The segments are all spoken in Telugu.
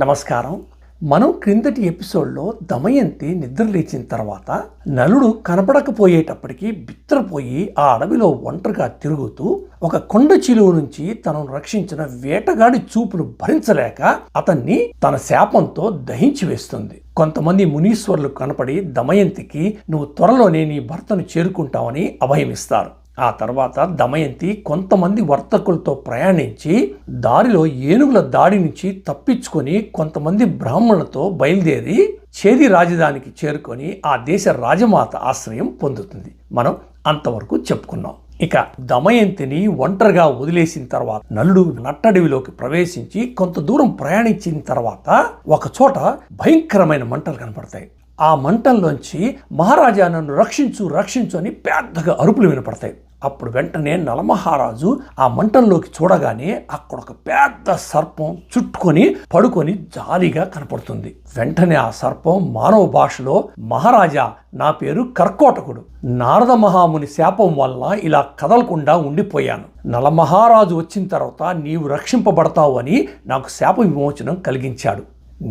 నమస్కారం. మనం క్రిందటి ఎపిసోడ్లో దమయంతి నిద్రలేచిన తర్వాత నలుడు కనపడకపోయేటప్పటికీ బిత్తరపోయి ఆ అడవిలో ఒంటరిగా తిరుగుతూ ఒక కొండ చిలువ నుంచి తనను రక్షించిన వేటగాడి చూపులు భరించలేక అతన్ని తన శాపంతో దహించి వేస్తుంది. కొంతమంది మునీశ్వరులు కనపడి దమయంతికి నువ్వు త్వరలోనే నీ భర్తను చేరుకుంటావని అభయమిస్తారు. ఆ తర్వాత దమయంతి కొంతమంది వర్తకులతో ప్రయాణించి దారిలో ఏనుగుల దాడి నుంచి తప్పించుకొని కొంతమంది బ్రాహ్మణులతో బయలుదేరి చేది రాజధానికి చేరుకొని ఆ దేశ రాజమాత ఆశ్రయం పొందుతుంది. మనం అంతవరకు చెప్పుకున్నాం. ఇక దమయంతిని ఒంటరిగా వదిలేసిన తర్వాత నలుడు నట్టడవిలోకి ప్రవేశించి కొంత దూరం ప్రయాణించిన తర్వాత ఒక చోట భయంకరమైన మంటలు కనపడతాయి. ఆ మంటల్లోంచి మహారాజా నన్ను రక్షించు రక్షించు అని పెద్దగా అరుపులు వినపడతాయి. అప్పుడు వెంటనే నలమహారాజు ఆ మంటల్లోకి చూడగానే అక్కడ ఒక పెద్ద సర్పం చుట్టుకొని పడుకొని జాలీగా కనపడుతుంది. వెంటనే ఆ సర్పం మానవ భాషలో, మహారాజా నా పేరు కర్కోటకుడు, నారద మహాముని శాపం వల్ల ఇలా కదలకుండా ఉండిపోయాను. నలమహారాజు వచ్చిన తర్వాత నీవు రక్షింపబడతావు అని నాకు శాప విమోచనం కలిగించాడు.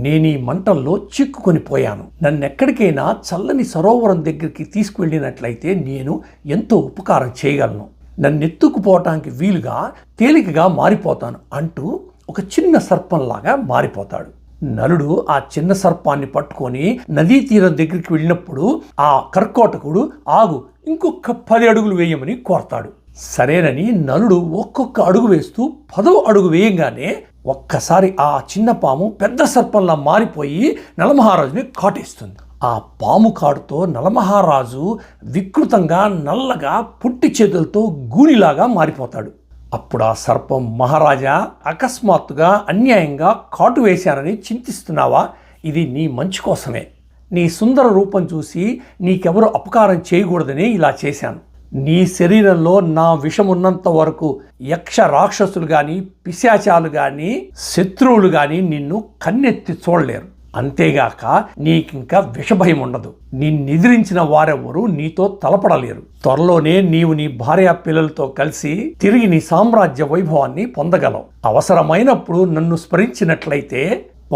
నేను ఈ మంటల్లో చిక్కుకొని పోయాను. నన్నెక్కడికైనా చల్లని సరోవరం దగ్గరికి తీసుకువెళ్ళినట్లయితే నేను ఎంతో ఉపకారం చేయగలను. నన్నెత్తుకుపోవటానికి వీలుగా తేలికగా మారిపోతాను అంటూ ఒక చిన్న సర్పంలాగా మారిపోతాడు. నలుడు ఆ చిన్న సర్పాన్ని పట్టుకొని నదీ తీరం దగ్గరికి వెళ్ళినప్పుడు ఆ కర్కోటకుడు ఆగు, ఇంకొక 10 అడుగులు వేయమని కోరతాడు. సరేనని నలుడు ఒక్కొక్క అడుగు వేస్తూ 10వ అడుగు వేయంగానే ఒక్కసారి ఆ చిన్న పాము పెద్ద సర్పంలా మారిపోయి నలమహారాజుని కాటేస్తుంది. ఆ పాము కాటుతో నలమహారాజు వికృతంగా నల్లగా పుట్టి చేతులతో గూనిలాగా మారిపోతాడు. అప్పుడు ఆ సర్పం, మహారాజా అకస్మాత్తుగా అన్యాయంగా కాటు వేశానని చింతిస్తున్నావా? ఇది నీ మంచి కోసమే. నీ సుందర రూపం చూసి నీకెవరు అపకారం చేయకూడదని ఇలా చేశాను. నీ శరీరంలో నా విషం ఉన్నంత వరకు యక్ష రాక్షసులు గాని, పిశాచాలు గాని, శత్రువులు గాని నిన్ను కన్నెత్తి చూడలేరు. అంతేగాక నీకింకా విషభయం ఉండదు. నిన్నెదిరించిన వారెవరూ నీతో తలపడలేరు. త్వరలోనే నీవు నీ భార్య పిల్లలతో కలిసి తిరిగి నీ సామ్రాజ్య వైభవాన్ని పొందగలవు. అవసరమైనప్పుడు నన్ను స్మరించినట్లయితే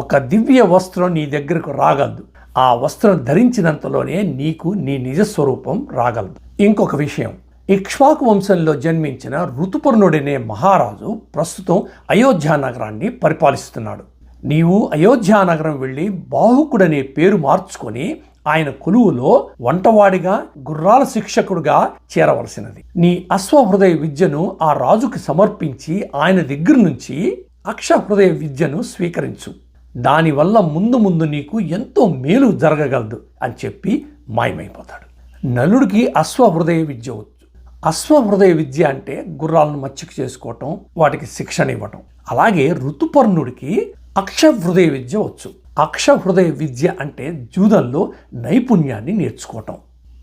ఒక దివ్య వస్త్రం నీ దగ్గరకు రాగలదు. ఆ వస్త్రం ధరించినంతలోనే నీకు నీ నిజస్వరూపం రాగలదు. ఇంకొక విషయం, ఇక్ష్వాకు వంశంలో జన్మించిన ఋతుపర్ణుడనే మహారాజు ప్రస్తుతం అయోధ్య నగరాన్ని పరిపాలిస్తున్నాడు. నీవు అయోధ్య నగరం వెళ్ళి బాహుకుడనే పేరు మార్చుకొని ఆయన కొలువులో వంటవాడిగా, గుర్రాల శిక్షకుడుగా చేరవలసినది. నీ అశ్వహృదయ విద్యను ఆ రాజుకి సమర్పించి ఆయన దగ్గర నుంచి అక్షహృదయ విద్యను స్వీకరించు. దానివల్ల ముందు ముందు నీకు ఎంతో మేలు జరగగలదు అని చెప్పి మాయమైపోతాడు. నలుడికి అశ్వహృదయ విద్య వచ్చు. అశ్వహృదయ విద్య అంటే గుర్రాలను మచ్చిక చేసుకోవటం, వాటికి శిక్షణ ఇవ్వటం. అలాగే ఋతుపర్ణుడికి అక్షహృదయ విద్య వచ్చు. అక్షహృదయ విద్య అంటే జూదంలో నైపుణ్యాన్ని నేర్చుకోవటం.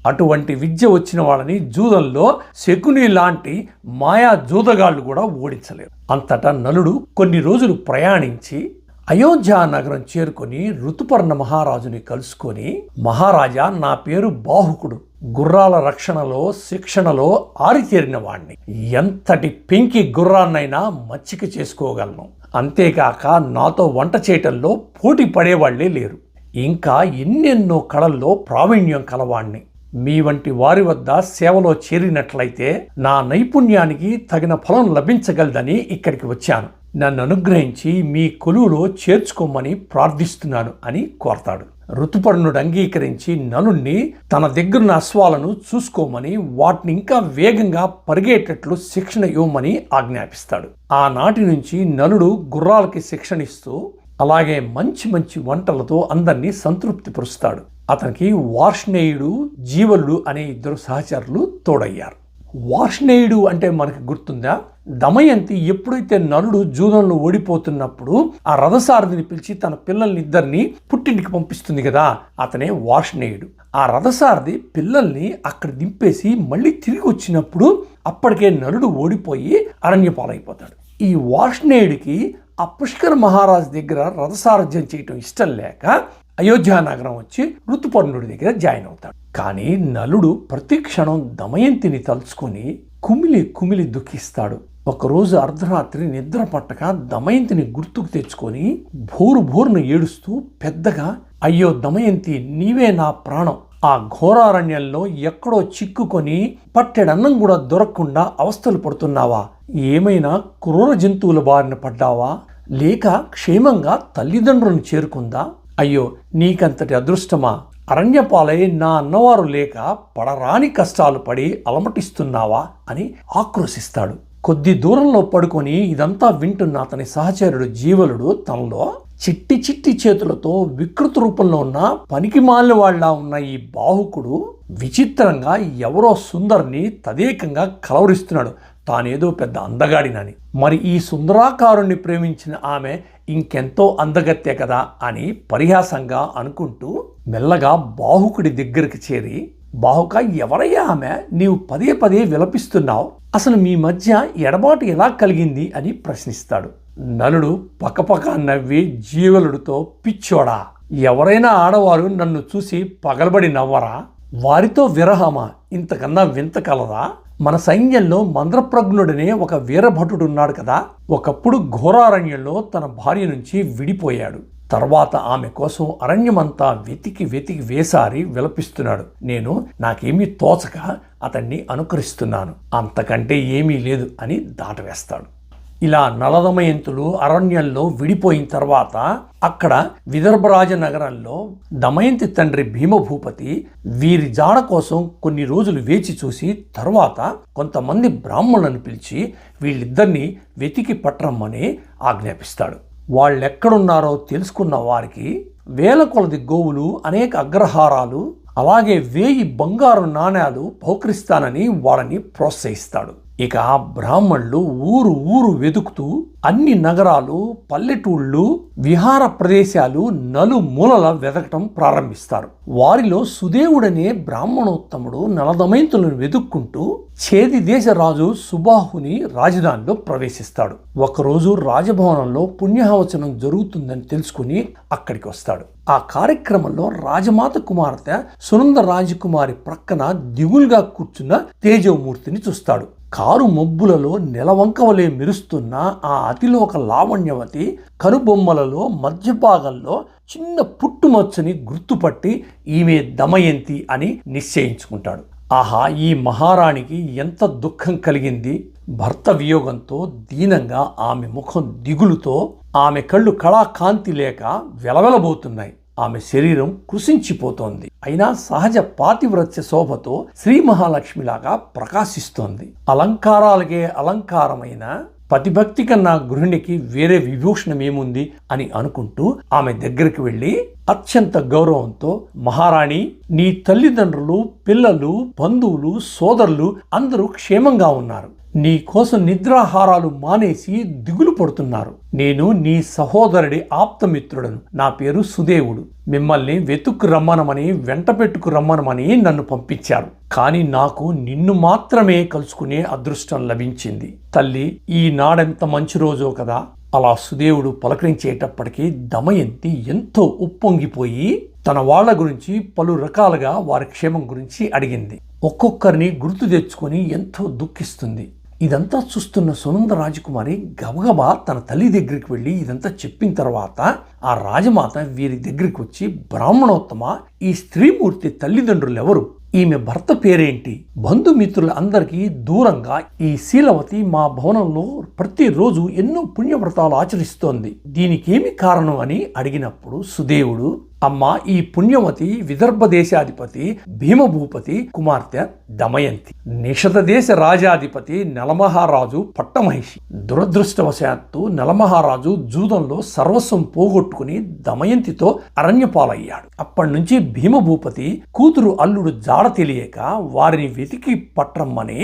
అటువంటి విద్య వచ్చిన వాళ్ళని జూదంలో శకుని లాంటి మాయా జూదగాళ్ళు కూడా ఓడించలేరు. అంతటా నలుడు కొన్ని రోజులు ప్రయాణించి అయోధ్య నగరం చేరుకొని ఋతుపర్ణ మహారాజుని కలుసుకొని, మహారాజా నా పేరు బాహుకుడు, గుర్రాల రక్షణలో శిక్షణలో ఆరితేరిన వాణ్ణి. ఎంతటి పెంకి గుర్రాన్నైనా మచ్చిక చేసుకోగలను. అంతేకాక నాతో వంట చేయటంలో పోటీ పడేవాళ్లే లేరు. ఇంకా ఎన్నెన్నో కళల్లో ప్రావీణ్యం కలవాణ్ణి. మీ వంటి వారి వద్ద సేవలో చేరినట్లయితే నా నైపుణ్యానికి తగిన ఫలం లభించగలదని ఇక్కడికి వచ్చాను. నన్ను అనుగ్రహించి మీ కొలువులో చేర్చుకోమని ప్రార్థిస్తున్నాను అని కోరతాడు. ఋతుపర్ణుడు అంగీకరించి నలుణ్ణి తన దగ్గరున్న అశ్వాలను చూసుకోమని, వాటిని ఇంకా వేగంగా పరిగెట్టేటట్లు శిక్షణ ఇవ్వమని ఆజ్ఞాపిస్తాడు. ఆనాటి నుంచి నలుడు గుర్రాలకి శిక్షణ ఇస్తూ అలాగే మంచి మంచి వంటలతో అందరినీ సంతృప్తి పరుస్తాడు. అతనికి వార్ష్ణేయుడు, జీవలుడు అనే 2 సహచరులు తోడయ్యారు. వార్ష్ణేయుడు అంటే మనకి గుర్తుందా? దమయంతి ఎప్పుడైతే నలుడు జూదంలో ఓడిపోతున్నప్పుడు ఆ రథసారథిని పిలిచి తన పిల్లల్ని ఇద్దరిని పుట్టింటికి పంపిస్తుంది కదా, అతనే వార్ష్ణేయుడు. ఆ రథసారథి పిల్లల్ని అక్కడ దింపేసి మళ్ళీ తిరిగి వచ్చినప్పుడు అప్పటికే నలుడు ఓడిపోయి అరణ్యపాలైపోతాడు. ఈ వార్ష్ణేయుడికి ఆ పుష్కర మహారాజు దగ్గర రథసారథ్యం చేయటం ఇష్టం లేక అయోధ్య నగరం వచ్చి ఋతుపర్ణుడి దగ్గర జాయిన్ అవుతాడు. కానీ నలుడు ప్రతి క్షణం దమయంతిని తలుచుకొని కుమిలి కుమిలి దుఃఖిస్తాడు. ఒకరోజు అర్ధరాత్రి నిద్ర పట్టక దమయంతిని గుర్తుకు తెచ్చుకొని భోరున ఏడుస్తూ పెద్దగా, అయ్యో దమయంతి, నీవే నా ప్రాణం. ఆ ఘోరారణ్యంలో ఎక్కడో చిక్కుకొని పట్టెడన్నం కూడా దొరకకుండా అవస్థలు పడుతున్నావా? ఏమైనా క్రూర జంతువుల బారిన పడ్డావా? లేక క్షేమంగా తల్లిదండ్రులను చేరుకుందా? అయ్యో నీకంతటి అదృష్టమా? అరణ్యపాలై నా అన్నవారు లేక పడరాని కష్టాలు పడి అలమటిస్తున్నావా అని ఆక్రోశిస్తాడు. కొద్ది దూరంలో పడుకొని ఇదంతా వింటున్న అతని సహచరుడు జీవలుడు తనలో చిట్టి చేతులతో వికృత రూపంలో ఉన్న పనికి మాలిన వాళ్ళ ఉన్న ఈ బాహుకుడు విచిత్రంగా ఎవరో సుందర్ని తదేకంగా కలవరిస్తున్నాడు, తానేదో పెద్ద అందగాడినని. మరి ఈ సుందరాకారుణ్ణి ప్రేమించిన ఆమె ఇంకెంతో అందగత్తే కదా అని పరిహాసంగా అనుకుంటూ మెల్లగా బాహుకుడి దగ్గరికి చేరి, బాహుక, ఎవరయ్యా ఆమె? నీవు పదే విలపిస్తున్నావు. అసలు మీ మధ్య ఎడబాటు ఎలా కలిగింది అని ప్రశ్నిస్తాడు. నలుడు పకపక నవ్వి జీవలుడితో, పిచ్చోడా, ఎవరైనా ఆడవారు నన్ను చూసి పగలబడి నవ్వరా? వారితో విరహమా? ఇంతకన్నా వింత కలదా? మన సైన్యంలో మంద్రప్రజ్ఞుడనే ఒక వీరభటుడున్నాడు కదా, ఒకప్పుడు ఘోరారణ్యంలో తన భార్య నుంచి విడిపోయాడు. తర్వాత ఆమె కోసం అరణ్యమంతా వెతికి వేసారి విలపిస్తున్నాడు. నేను నాకేమీ తోచక అతన్ని అనుకరిస్తున్నాను, అంతకంటే ఏమీ లేదు అని దాటవేస్తాడు. ఇలా నలదమయంతులు అరణ్యంలో విడిపోయిన తర్వాత అక్కడ విదర్భరాజ నగరంలో దమయంతి తండ్రి భీమభూపతి వీరి జాడ కోసం కొన్ని రోజులు వేచి చూసి తర్వాత కొంతమంది బ్రాహ్మణులను పిలిచి వీళ్ళిద్దరినీ వెతికి పట్టరమ్మని ఆజ్ఞాపిస్తాడు. వాళ్ళెక్కడున్నారో తెలుసుకున్న వారికి వేల కొలది గోవులు, అనేక అగ్రహారాలు, అలాగే 1000 బంగారు నాణేలు బహుకరిస్తానని వాళ్ళని ప్రోత్సహిస్తాడు. ఇక ఆ బ్రాహ్మణులు ఊరు వెతుకుతూ అన్ని నగరాలు, పల్లెటూళ్ళు, విహార ప్రదేశాలు నలుమూలల వెతకటం ప్రారంభిస్తారు. వారిలో సుదేవుడనే బ్రాహ్మణోత్తముడు నలదమయంతులను వెతుక్కుంటూ ఛేది దేశ రాజు సుబాహుని రాజధానిలో ప్రవేశిస్తాడు. ఒకరోజు రాజభవనంలో పుణ్యహవచనం జరుగుతుందని తెలుసుకుని అక్కడికి వస్తాడు. ఆ కార్యక్రమంలో రాజమాత కుమార్తె సునంద రాజకుమారి ప్రక్కన దిగులుగా కూర్చున్న తేజోమూర్తిని చూస్తాడు. కారు మబ్బులలో నెలవంకవలే మెరుస్తున్న ఆ అతిలోక లావణ్యవతి కనుబొమ్మలలో మధ్య భాగంలో చిన్న పుట్టుమచ్చని గుర్తుపట్టి ఈమె దమయంతి అని నిశ్చయించుకుంటాడు. ఆహా, ఈ మహారాణికి ఎంత దుఃఖం కలిగింది! భర్త వియోగంతో దీనంగా ఆమె ముఖం దిగులుతో, ఆమె కళ్ళు కళాకాంతి లేక వెలవెలబోతున్నాయి. ఆమె శరీరం కృషించిపోతోంది. అయినా సహజ పాతివ్రత్య శోభతో శ్రీ మహాలక్ష్మిలాగా ప్రకాశిస్తోంది. అలంకారాలకే అలంకారమైన పతిభక్తి కన్నా గృహిణికి వేరే విభూషణం ఏముంది అని అనుకుంటూ ఆమె దగ్గరికి వెళ్ళి అత్యంత గౌరవంతో, మహారాణి, నీ తల్లిదండ్రులు, పిల్లలు, బంధువులు, సోదరులు అందరూ క్షేమంగా ఉన్నారు. నీ కోసం నిద్రాహారాలు మానేసి దిగులు పడుతున్నారు. నేను నీ సహోదరుడి ఆప్తమిత్రుడను. నా పేరు సుదేవుడు. మిమ్మల్ని వెతుక్కు రమ్మనమని, వెంట పెట్టుకు రమ్మనమని నన్ను పంపించారు. కానీ నాకు నిన్ను మాత్రమే కలుసుకునే అదృష్టం లభించింది. తల్లి, ఈ నాడెంత మంచి రోజో కదా. అలా సుదేవుడు పలకరించేటప్పటికీ దమయంతి ఎంతో ఉప్పొంగిపోయి తన వాళ్ళ గురించి పలు రకాలుగా వారి క్షేమం గురించి అడిగింది. ఒక్కొక్కరిని గుర్తు తెచ్చుకొని ఎంతో దుఃఖిస్తుంది. ఇదంతా చూస్తున్న సునంద రాజకుమారి గబగబా తన తల్లి దగ్గరికి వెళ్ళి ఇదంతా చెప్పిన తర్వాత ఆ రాజమాత వీరి దగ్గరికి వచ్చి, బ్రాహ్మణోత్తమ, ఈ స్త్రీమూర్తి తల్లిదండ్రులు ఎవరు? ఈమె భర్త పేరేంటి? బంధుమిత్రుల అందరికీ దూరంగా ఈ శీలవతి మా భవనంలో ప్రతిరోజు ఎన్నో పుణ్యవ్రతాలు ఆచరిస్తోంది. దీనికేమి కారణం అని అడిగినప్పుడు సుదేవుడు, అమ్మ, ఈ పుణ్యవతి విదర్భ దేశాధిపతి భీమభూపతి కుమార్తె దమయంతి. నిషధ దేశ రాజాధిపతి నలమహారాజు పట్టమహిషి. దురదృష్టవశాత్తు నలమహారాజు జూదంలో సర్వస్వం పోగొట్టుకుని దమయంతితో అరణ్యపాలయ్యాడు. అప్పటి నుంచి భీమభూపతి కూతురు అల్లుడు జాడ తెలియక వారిని వెతికి పట్టరమ్మని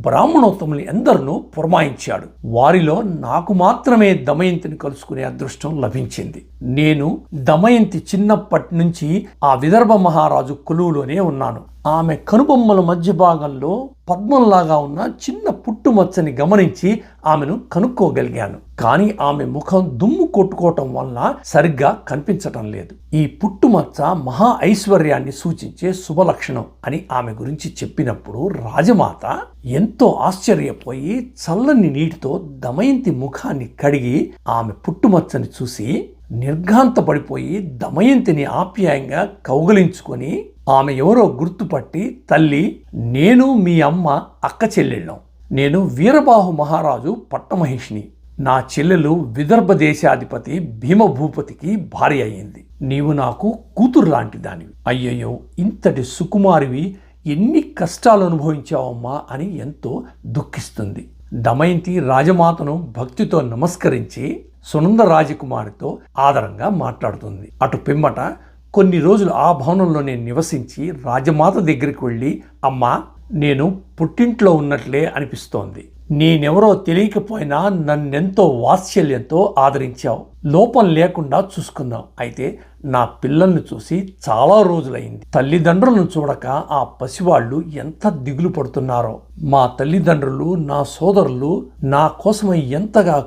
బ్రాహ్మణోత్తములు ఎందరినూ పురమాయించాడు. వారిలో నాకు మాత్రమే దమయంతిని కలుసుకునే అదృష్టం లభించింది. నేను దమయంతి చిన్నప్పటి నుంచి ఆ విదర్భ మహారాజు కొలువులోనే ఉన్నాను. ఆమె కనుబొమ్మల మధ్య భాగంలో పద్మంలాగా ఉన్న చిన్న పుట్టు పుట్టుమచ్చని గమనించి ఆమెను కనుక్కోగలిగాను. కానీ ఆమె ముఖం దుమ్ము కొట్టుకోవటం వల్ల సరిగ్గా కనిపించటం లేదు. ఈ పుట్టుమచ్చ మహా ఐశ్వర్యాన్ని సూచించే శుభలక్షణం అని ఆమె గురించి చెప్పినప్పుడు రాజమాత ఎంతో ఆశ్చర్యపోయి చల్లని నీటితో దమయంతి ముఖాన్ని కడిగి ఆమె పుట్టుమచ్చని చూసి నిర్ఘాంతపడిపోయి దమయంతిని ఆప్యాయంగా కౌగలించుకొని ఆమె ఎవరో గుర్తుపట్టి, తల్లి, నేను మీ అమ్మ అక్క చెల్లెళ్ళం. నేను వీరబాహు మహారాజు పట్టమహిషిని. నా చెల్లెలు విదర్భ దేశాధిపతి భీమభూపతికి భార్య అయ్యింది. నీవు నాకు కూతురు లాంటి దానివి. అయ్యయ్యో, ఇంతటి సుకుమారివి ఎన్ని కష్టాలు అనుభవించావమ్మా అని ఎంతో దుఃఖిస్తుంది. దమయంతి రాజమాతను భక్తితో నమస్కరించి సునంద రాజకుమారితో ఆదరంగా మాట్లాడుతుంది. అటు పిమ్మట కొన్ని రోజులు ఆ భవనంలోనే నివసించి రాజమాత దగ్గరికి వెళ్ళి, అమ్మా, నేను పుట్టింట్లో ఉన్నట్లే అనిపిస్తోంది. నేనెవరో తెలియకపోయినా నన్నెంతో వాత్సల్యంతో ఆదరించావు. లోపం లేకుండా చూసుకున్నావు. అయితే నా పిల్లల్ని చూసి చాలా రోజులైంది. తల్లిదండ్రులను చూడక ఆ పసివాళ్ళు ఎంత దిగులు పడుతున్నారో. మా తల్లిదండ్రులు, నా సోదరులు నా కోసమై ఎంతగా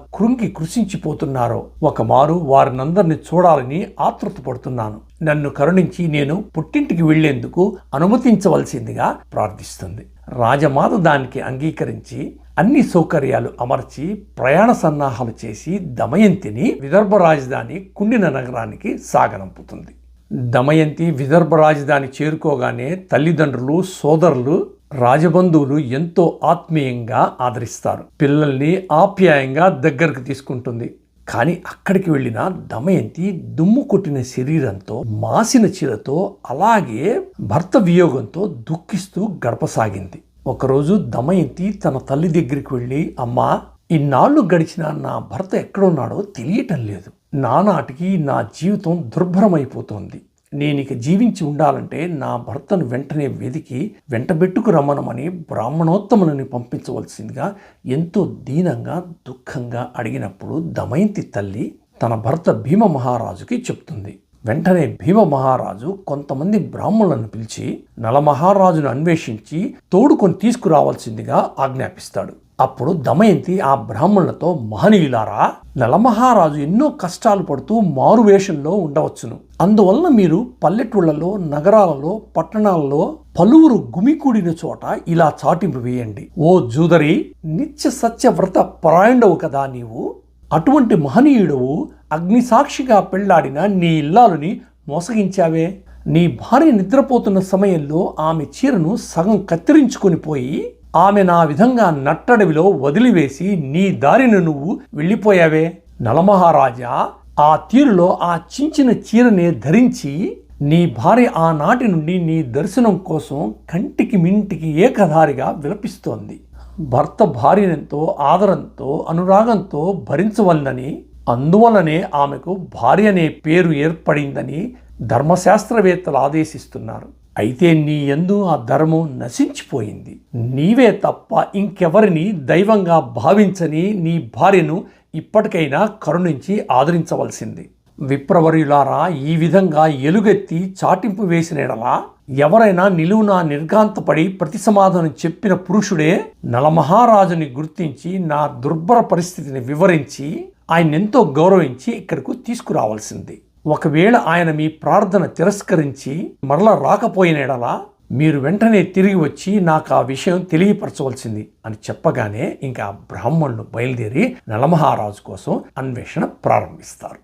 కృషించిపోతున్నారో. ఒకమారు వారినందరినీ చూడాలని ఆతృత పడుతున్నాను. నన్ను కరుణించి నేను పుట్టింటికి వెళ్లేందుకు అనుమతించవలసిందిగా ప్రార్థిస్తుంది. రాజమాత దానికి అంగీకరించి అన్ని సౌకర్యాలు అమర్చి ప్రయాణ సన్నాహాలు చేసి దమయంతిని విదర్భ రాజధాని కుండిన నగరానికి సాగనంపుతుంది. దమయంతి విదర్భ రాజధాని చేరుకోగానే తల్లిదండ్రులు, సోదరులు, రాజబంధువులు ఎంతో ఆత్మీయంగా ఆదరిస్తారు. పిల్లల్ని ఆప్యాయంగా దగ్గరకు తీసుకుంటుంది. కానీ అక్కడికి వెళ్ళిన దమయంతి దుమ్ము కొట్టిన శరీరంతో, మాసిన చీరతో, అలాగే భర్త వియోగంతో దుఃఖిస్తూ గడపసాగింది. ఒకరోజు దమయంతి తన తల్లి దగ్గరికి వెళ్ళి, అమ్మా, ఇన్నాళ్ళు గడిచిన నా భర్త ఎక్కడున్నాడో తెలియటం లేదు. నానాటికి నా జీవితం దుర్భరమైపోతోంది. నేనిక జీవించి ఉండాలంటే నా భర్తను వెంటనే వెదికి వెంటబెట్టుకు రమ్మనమని బ్రాహ్మణోత్తములని పంపించవలసిందిగా ఎంతో దీనంగా, దుఃఖంగా అడిగినప్పుడు దమయంతి తల్లి తన భర్త భీమ మహారాజుకి చెప్తుంది. వెంటనే భీమ మహారాజు కొంతమంది బ్రాహ్మణులను పిలిచి నలమహారాజును అన్వేషించి తోడుకొని తీసుకురావాల్సిందిగా ఆజ్ఞాపిస్తాడు. అప్పుడు దమయంతి ఆ బ్రాహ్మణులతో, మహనీయులారా, నలమహారాజు ఎన్నో కష్టాలు పడుతూ మారువేషంలో ఉండవచ్చును. అందువలన మీరు పల్లెటూళ్లలో, నగరాలలో, పట్టణాలలో పలువురు గుమికూడిన చోట ఇలా చాటింపు వేయండి. ఓ జూదరి, నిత్య సత్య వ్రత పరాయణుడవు కదా నీవు. అటువంటి మహనీయుడవు అగ్నిసాక్షిగా పెళ్లాడిన నీ ఇల్లాలుని మోసగించావే. నీ భార్య నిద్రపోతున్న సమయంలో ఆమె చీరను సగం కత్తిరించుకొని పోయి ఆమె నా విధంగా నట్టడవిలో వదిలివేసి నీ దారిని నువ్వు వెళ్ళిపోయావే. నలమహారాజా, ఆ తీరులో ఆ చించిన చీరనే ధరించి నీ భార్య ఆనాటి నుండి నీ దర్శనం కోసం కంటికి మింటికి ఏకధారిగా విలపిస్తోంది. భర్త భార్యనెంతో ఆదరంతో, అనురాగంతో భరించవలనని, అందువలనే ఆమెకు భార్య అనే పేరు ఏర్పడిందని ధర్మశాస్త్రవేత్తలు ఆదేశిస్తున్నారు. అయితే నీ యందు ఆ ధర్మం నశించిపోయింది. నీవే తప్ప ఇంకెవరిని దైవంగా భావించని నీ భార్యను ఇప్పటికైనా కరుణించి ఆదరించవలసింది. విప్రవర్యులారా, ఈ విధంగా ఎలుగెత్తి చాటింపు వేసిన ఎడలా ఎవరైనా నిలువునా నిర్ఘాంతపడి ప్రతి సమాధానం చెప్పిన పురుషుడే నలమహారాజుని గుర్తించి నా దుర్భర పరిస్థితిని వివరించి ఆయన్నెంతో గౌరవించి ఇక్కడకు తీసుకురావాల్సింది. ఒకవేళ ఆయన మీ ప్రార్థన తిరస్కరించి మరలా రాకపోయిన ఎడలా మీరు వెంటనే తిరిగి వచ్చి నాకు ఆ విషయం తెలియపరచవలసింది అని చెప్పగానే ఇంకా బ్రాహ్మణులు బయలుదేరి నలమహారాజు కోసం అన్వేషణ ప్రారంభిస్తారు.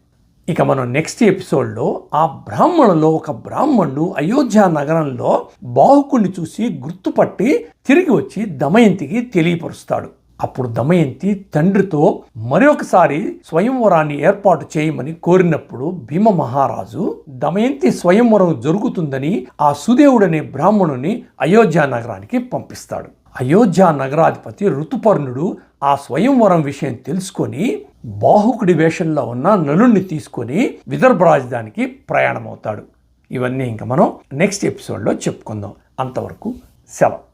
ఇక మనం నెక్స్ట్ ఎపిసోడ్లో ఆ బ్రాహ్మణులలో ఒక బ్రాహ్మణుడు అయోధ్య నగరంలో బాహుకుణ్ణి చూసి గుర్తుపట్టి తిరిగి వచ్చి దమయంతికి తెలియపరుస్తాడు. అప్పుడు దమయంతి తండ్రితో మరొకసారి స్వయంవరాన్ని ఏర్పాటు చేయమని కోరినప్పుడు భీమ మహారాజు దమయంతి స్వయంవరం జరుగుతుందని ఆ సుదేవుడనే బ్రాహ్మణుని అయోధ్య నగరానికి పంపిస్తాడు. అయోధ్య నగరాధిపతి ఋతుపర్ణుడు ఆ స్వయంవరం విషయం తెలుసుకొని బాహుకుడి వేషంలో ఉన్న నలుణ్ణి తీసుకొని విదర్భ రాజధానికి ప్రయాణమవుతాడు. ఇవన్నీ ఇంకా మనం నెక్స్ట్ ఎపిసోడ్లో చెప్పుకుందాం. అంతవరకు సెలవు.